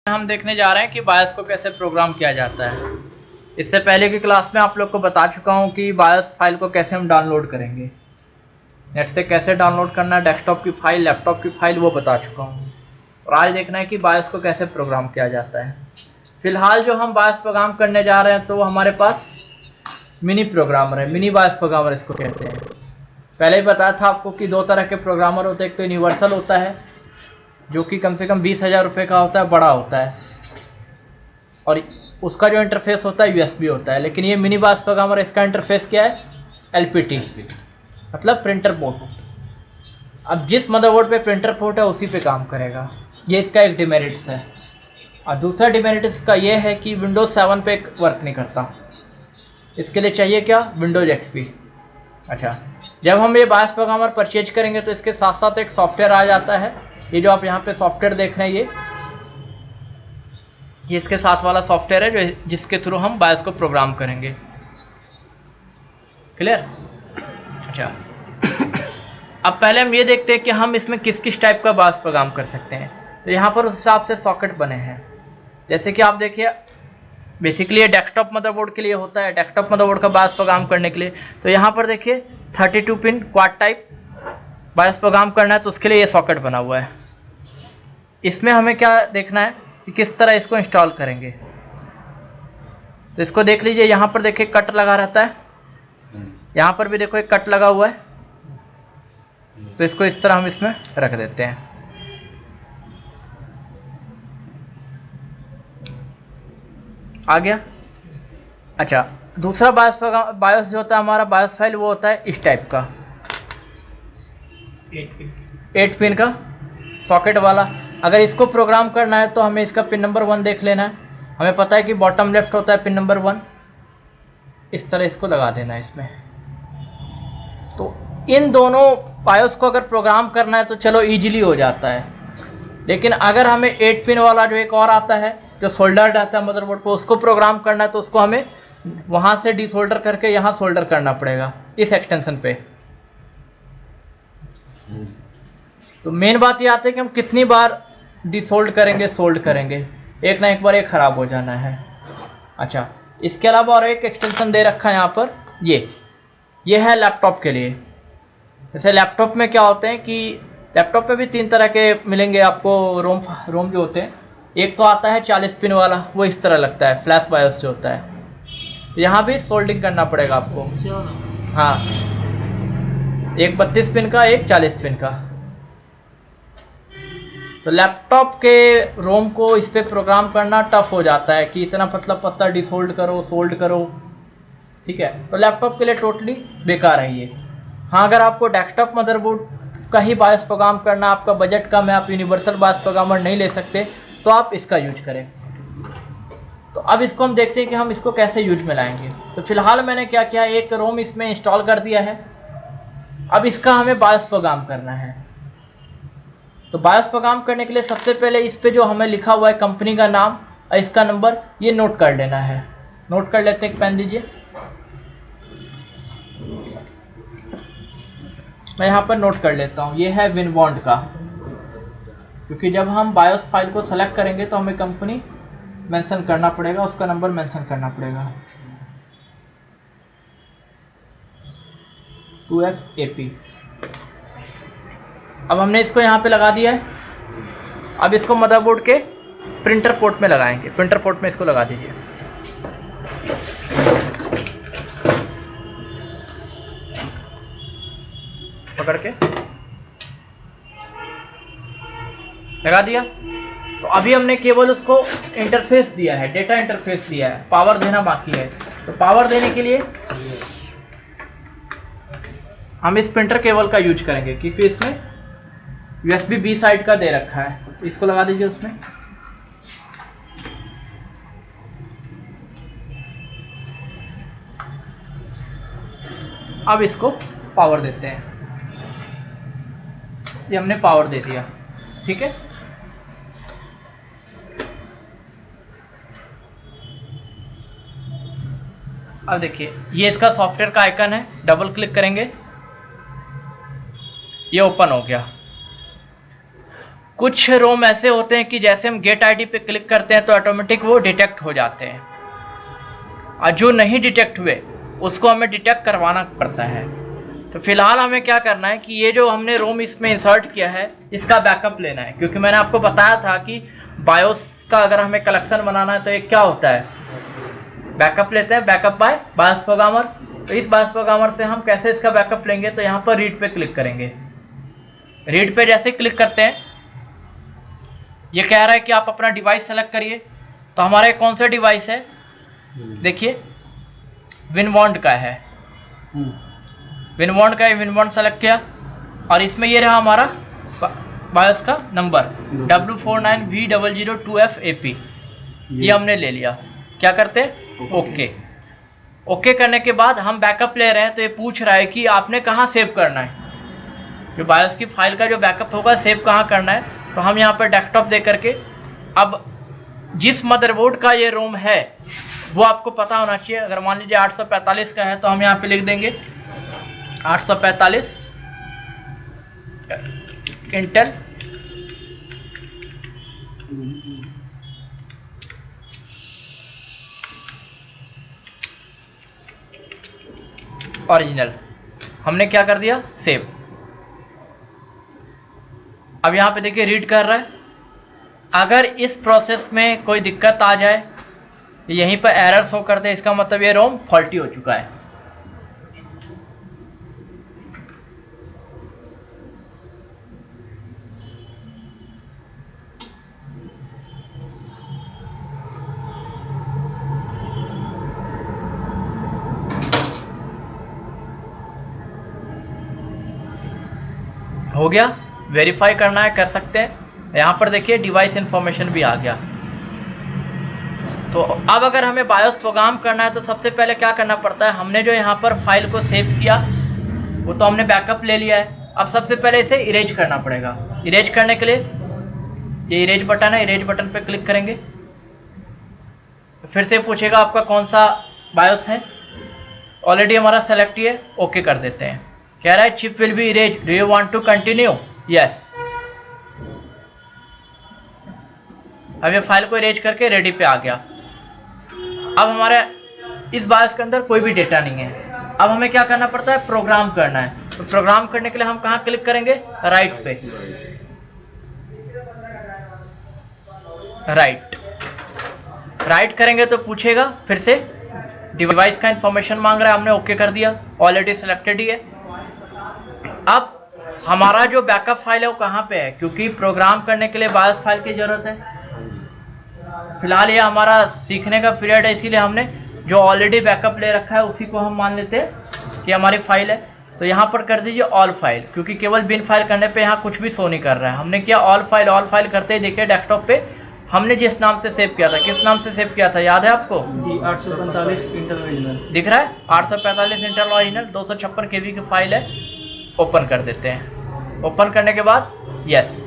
हम देखने जा रहे हैं कि बायस को कैसे प्रोग्राम किया जाता है। इससे पहले की क्लास में आप लोग को बता चुका हूं कि बायस फाइल को कैसे हम डाउनलोड करेंगे, नेट से कैसे डाउनलोड करना है, डेस्कटॉप की फाइल, लैपटॉप की फाइल, वो बता चुका हूं। और आज देखना है कि बायस को कैसे प्रोग्राम किया जाता है। फिलहाल जो हम बायस प्रोग्राम करने जा रहे हैं तो हमारे पास मिनी प्रोग्रामर है, मिनी बायस प्रोग्रामर इसको कहते हैं। पहले ही बताया था आपको कि दो तरह के प्रोग्रामर होते हैं। एक तो यूनिवर्सल होता है जो कि कम से कम 20,000 रुपये का होता है, बड़ा होता है, और उसका जो इंटरफेस होता है यूएसबी होता है। लेकिन ये मिनी बायस प्रोग्रामर, इसका इंटरफेस क्या है, एलपीटी, मतलब प्रिंटर पोर्ट। अब जिस मदरबोर्ड पे प्रिंटर पोर्ट है उसी पे काम करेगा। ये इसका एक डिमेरिट्स है। और दूसरा डिमेरिट्स इसका ये है कि विंडोज़ 7 पे वर्क नहीं करता। इसके लिए चाहिए क्या, विंडोज़ एक्सपी। अच्छा, जब हम ये बायस प्रोग्रामर परचेज करेंगे तो इसके साथ साथ एक सॉफ्टवेयर आ जाता है। ये जो आप यहाँ पे सॉफ्टवेयर देख रहे हैं, ये इसके साथ वाला सॉफ्टवेयर है जो जिसके थ्रू हम बायस को प्रोग्राम करेंगे। क्लियर? अच्छा, अब पहले हम ये देखते हैं कि हम इसमें किस किस टाइप का बायस प्रोग्राम कर सकते हैं। तो यहाँ पर उस हिसाब से सॉकेट बने हैं। जैसे कि आप देखिए, बेसिकली ये डेस्कटॉप मदरबोर्ड के लिए होता है, डेस्कटॉप मदरबोर्ड का बायस प्रोग्राम करने के लिए। तो यहाँ पर देखिए 32 पिन क्वाड टाइप बायस प्रोग्राम करना है तो उसके लिए ये सॉकेट बना हुआ है। इसमें हमें क्या देखना है कि किस तरह इसको इंस्टॉल करेंगे। तो इसको देख लीजिए, यहाँ पर देखिए कट लगा रहता है, यहाँ पर भी देखो एक कट लगा हुआ है। तो इसको इस तरह हम इसमें रख देते हैं। आ गया? अच्छा, दूसरा बायस जो होता है हमारा बायस फाइल, वो होता है इस टाइप का, 8 पिन का सॉकेट वाला। अगर इसको प्रोग्राम करना है तो हमें इसका पिन नंबर 1 देख लेना है। हमें पता है कि बॉटम लेफ्ट होता है पिन नंबर 1। इस तरह इसको लगा देना है इसमें। तो इन दोनों बायस को अगर प्रोग्राम करना है तो चलो इजीली हो जाता है। लेकिन अगर हमें 8 पिन वाला जो एक और आता है जो सोल्डर्ड रहता है मदरबोर्ड पर, उसको प्रोग्राम करना है तो उसको हमें वहाँ से डिसोल्डर करके यहाँ सोल्डर करना पड़ेगा इस एक्सटेंशन पे। तो मेन बात ये आती है कि हम कितनी बार डिसोल्ड करेंगे, सोल्ड करेंगे, एक ना एक बार ये ख़राब हो जाना है। अच्छा, इसके अलावा और एक एक्सटेंशन दे रखा है यहाँ पर, ये है लैपटॉप के लिए। जैसे लैपटॉप में क्या होते हैं कि लैपटॉप पे भी 3 तरह के मिलेंगे आपको रोम जो होते हैं। एक तो आता है 40 पिन वाला, वो इस तरह लगता है, फ्लैश बायस जो होता है। यहाँ भी सोल्डिंग करना पड़ेगा आपको। हाँ, एक 32 पिन का, एक 40 पिन का। तो लैपटॉप के रोम को इस पर प्रोग्राम करना टफ हो जाता है कि इतना पतला डिसोल्ड करो, सोल्ड करो। ठीक है, तो लैपटॉप के लिए टोटली बेकार है ये। हाँ, अगर आपको डेस्कटॉप मदरबोर्ड का ही बायस प्रोग्राम करना, आपका बजट कम है, आप यूनिवर्सल बायस प्रोग्रामर नहीं ले सकते, तो आप इसका यूज करें। तो अब इसको हम देखते हैं कि हम इसको कैसे यूज में लाएंगे। तो फिलहाल मैंने क्या किया, एक रोम इसमें इंस्टॉल कर दिया है। अब इसका हमें बायस प्रोग्राम करना है। तो बायस प्रोग्राम करने के लिए सबसे पहले इस पे जो हमें लिखा हुआ है कंपनी का नाम और इसका नंबर, ये नोट कर लेना है। नोट कर लेते हैं, एक पेन दीजिए। मैं यहाँ पर नोट कर लेता हूँ, ये है विनबॉन्ड का, क्योंकि जब हम बायस फाइल को सेलेक्ट करेंगे तो हमें कंपनी मेंशन करना पड़ेगा, उसका नंबर मेंशन करना पड़ेगा। 2FAP। अब हमने इसको यहाँ पे लगा दिया है। अब इसको मदरबोर्ड के प्रिंटर पोर्ट में लगाएंगे। प्रिंटर पोर्ट में इसको लगा दीजिए। पकड़ के लगा दिया। तो अभी हमने केवल उसको इंटरफेस दिया है, डेटा इंटरफेस दिया है, पावर देना बाकी है। तो पावर देने के लिए हम इस प्रिंटर केबल का यूज करेंगे, क्योंकि इसमें USB B साइड का दे रखा है। तो इसको लगा दीजिए उसमें। अब इसको पावर देते हैं। ये हमने पावर दे दिया, ठीक है। अब देखिए, ये इसका सॉफ्टवेयर का आइकन है, डबल क्लिक करेंगे, ये ओपन हो गया। कुछ रोम ऐसे होते हैं कि जैसे हम गेट आईडी पे क्लिक करते हैं तो ऑटोमेटिक वो डिटेक्ट हो जाते हैं, और जो नहीं डिटेक्ट हुए उसको हमें डिटेक्ट करवाना पड़ता है। तो फिलहाल हमें क्या करना है कि ये जो हमने रोम इसमें इंसर्ट किया है इसका बैकअप लेना है, क्योंकि मैंने आपको बताया था कि बायोस का अगर हमें कलेक्शन बनाना है तो एक क्या होता है, बैकअप लेते हैं, बैकअप बाय बायोस प्रोग्रामर। तो इस बायोस प्रोग्रामर से हम कैसे इसका बैकअप लेंगे, तो यहाँ पर रीड पे क्लिक करेंगे। रीड पे जैसे क्लिक करते हैं ये कह रहा है कि आप अपना डिवाइस सेलेक्ट करिए। तो हमारा कौन सा डिवाइस है, देखिए विनबॉन्ड का है, विनबॉन्ड का है, विनबॉन्ड सेलेक्ट किया और इसमें ये रहा हमारा बायोस का नंबर W49V002FAP, ये हमने ले लिया। क्या करते हैं, ओके। ओके करने के बाद हम बैकअप ले रहे हैं, तो ये पूछ रहा है कि आपने कहाँ सेव करना है, जो बायोस की फाइल का जो बैकअप होगा सेव कहाँ करना है। तो हम यहाँ पर डेस्कटॉप दे करके, अब जिस मदरबोर्ड का ये रोम है वो आपको पता होना चाहिए। अगर मान लीजिए 845 का है तो हम यहाँ पे लिख देंगे 845 इंटेल ओरिजिनल। हमने क्या कर दिया, सेव। अब यहाँ पे देखिए रीड कर रहा है। अगर इस प्रोसेस में कोई दिक्कत आ जाए, यहीं पर एरर शो कर दे, इसका मतलब ये रोम फॉल्टी हो चुका है। हो गया, वेरीफाई करना है कर सकते हैं। यहाँ पर देखिए डिवाइस इंफॉर्मेशन भी आ गया। तो अब अगर हमें बायोस प्रोग्राम करना है तो सबसे पहले क्या करना पड़ता है, हमने जो यहाँ पर फाइल को सेव किया वो तो हमने बैकअप ले लिया है। अब सबसे पहले इसे इरेज करना पड़ेगा। इरेज करने के लिए ये इरेज बटन है, इरेज बटन पे क्लिक करेंगे तो फिर से पूछेगा आपका कौन सा बायोस है। ऑलरेडी हमारा सेलेक्ट ही है, ओके कर देते हैं। कह रहा है chip will be erase, do you want to continue, yes. अब ये फाइल को इरेज करके रेडी पे आ गया। अब हमारे इस बायोस के अंदर कोई भी डेटा नहीं है। अब हमें क्या करना पड़ता है, प्रोग्राम करना है। तो प्रोग्राम करने के लिए हम कहाँ क्लिक करेंगे, राइट पे, राइट करेंगे तो पूछेगा फिर से डिवाइस का इंफॉर्मेशन मांग रहा है, हमने ओके कर दिया, ऑलरेडी सिलेक्टेड ही है। अब हमारा जो बैकअप फाइल है वो कहाँ पे है, क्योंकि प्रोग्राम करने के लिए बायोस फाइल की ज़रूरत है। फिलहाल ये हमारा सीखने का पीरियड है, इसीलिए हमने जो ऑलरेडी बैकअप ले रखा है उसी को हम मान लेते हैं कि हमारी फाइल है। तो यहाँ पर कर दीजिए ऑल फाइल, क्योंकि केवल बिन फाइल करने पे यहाँ कुछ भी शो नहीं कर रहा है। हमने किया ऑल फाइल करते ही देखिए डेस्कटॉप पे हमने जिस नाम से सेव किया था, किस नाम से सेव किया था याद है आपको, 845 इंटेल ओरिजिनल दिख रहा है, 845 इंटेल ओरिजिनल 256 KB की फाइल है। ओपन कर देते हैं। ओपन करने के बाद यस।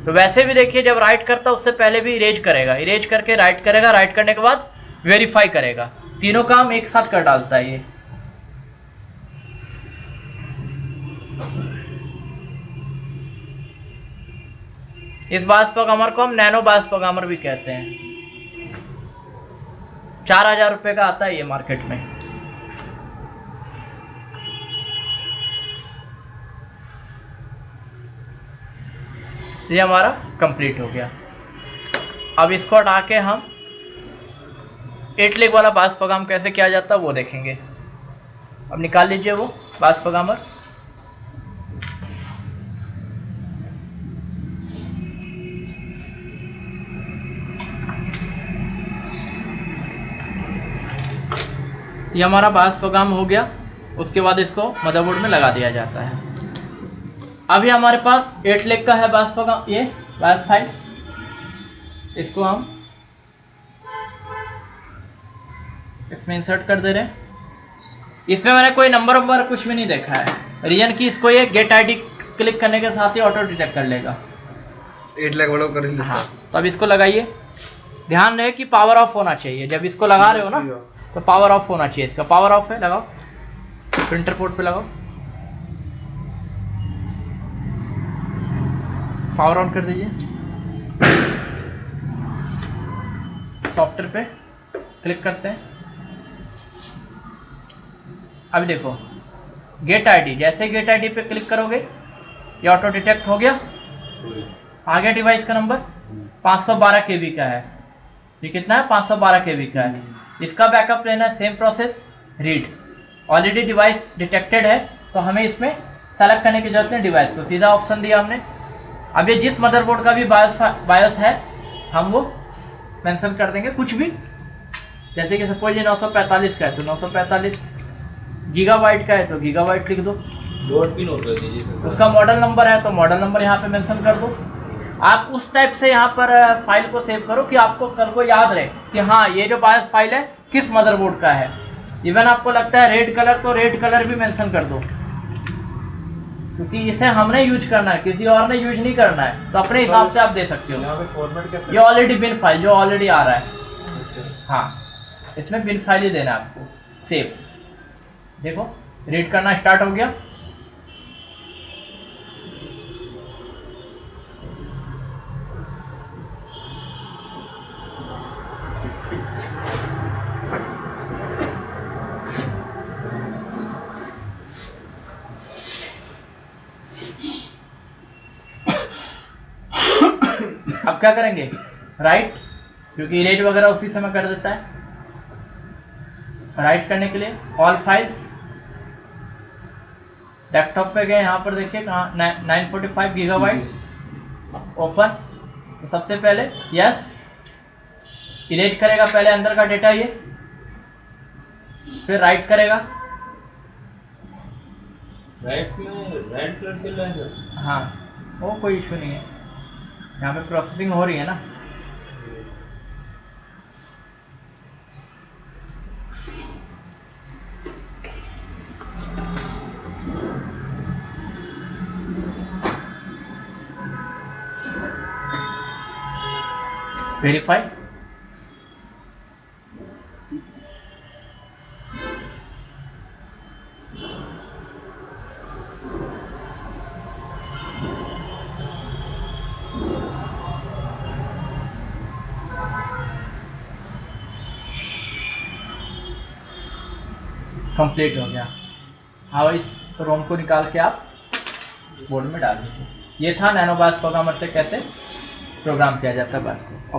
तो वैसे भी देखिए जब राइट करता उससे पहले भी इरेज करेगा, इरेज करके राइट करेगा, राइट करने के बाद वेरीफाई करेगा। तीनों काम एक साथ कर डालता है ये। इस बायोस प्रोग्रामर को हम नैनो बायोस प्रोग्रामर भी कहते हैं। 4000 रुपये का आता है ये मार्केट में। ये हमारा कंप्लीट हो गया। अब इसको हटा के हम 8 लेग वाला बायोस प्रोग्राम कैसे किया जाता है वो देखेंगे। अब निकाल लीजिए वो बायोस प्रोग्रामर। ये हमारा बायोस प्रोग्राम हो गया। उसके बाद इसको मदरबोर्ड में लगा दिया जाता है। अभी हमारे पास 8 लेग का है बायोस प्रोग्राम, ये बायोस फाइल। इसको हम इसमें इंसर्ट कर दे रहे हैं। इसमें मैंने कोई नंबर कुछ भी नहीं देखा है। रीजन की इसको ये गेट आईडी क्लिक करने के साथ ही ऑटो डिटेक्ट कर लेगा। 8 लाख वाला कर लेता। हाँ, तो अब इसको लगाइए। ध्यान रहे कि पावर ऑफ होना चाहिए। जब इसको लगा रहे हो ना तो पावर ऑफ होना चाहिए। इसका पावर ऑफ है, लगाओ, प्रिंटर पोर्ट पे लगाओ। पावर ऑन कर दीजिए, सॉफ्टवेयर पे क्लिक करते हैं। अभी देखो गेट आईडी, जैसे गेट आईडी पे क्लिक करोगे ये ऑटो डिटेक्ट हो गया, आ गया डिवाइस का नंबर 512 KB का है। ये कितना है? 512 KB का है। इसका बैकअप लेना है, same process, read. Already device detected है तो हमें इसमें सेलेक्ट करने की जरूरत नहीं, डिवाइस को सीधा ऑप्शन दिया हमने। अब ये जिस मदरबोर्ड का भी बायोस है हम वो मेंशन कर देंगे कुछ भी, जैसे कि सपोज ये 945 का है तो 945, गीगाबाइट का है तो गीगाबाइट लिख दो, डॉट पिन नोट कर दीजिए। उसका मॉडल नंबर है तो मॉडल नंबर यहाँ पे मेंशन कर दो। आप उस टाइप से यहाँ पर फाइल को सेव करो कि आपको कल को याद रहे कि हाँ ये जो बायोस फाइल है किस मदरबोर्ड का है। इवन आपको लगता है रेड कलर तो रेड कलर भी मेंशन कर दो, क्योंकि इसे हमने यूज करना है, किसी और ने यूज नहीं करना है, तो अपने हिसाब से आप दे सकते हो। यहाँ पे फॉर्मेट कैसे? ये ऑलरेडी बिन फाइल जो ऑलरेडी आ रहा है, हाँ इसमें बिन फाइल ही देना है आपको। सेव, देखो रीड करना स्टार्ट हो गया। अब क्या करेंगे? राइट, क्योंकि इरेज वगैरह उसी समय कर देता है। राइट करने के लिए ऑल फाइल्स, डेस्कटॉप पे गए, यहाँ पर देखिए कहाँ 945 गीगाबाइट, ओपन। तो सबसे पहले यस, इरेज करेगा पहले अंदर का डेटा ये, फिर राइट करेगा। राइट में रेड कलर चल रहा है। हाँ वो कोई इशू नहीं है, यहाँ पे प्रोसेसिंग हो रही है ना। वेरीफाई, कंप्लीट हो गया। हाँ इस रोम को निकाल के आप बोर्ड में डाल दीजिए। ये था नैनो बायोस प्रोग्रामर से कैसे प्रोग्राम किया जाता है बायोस को।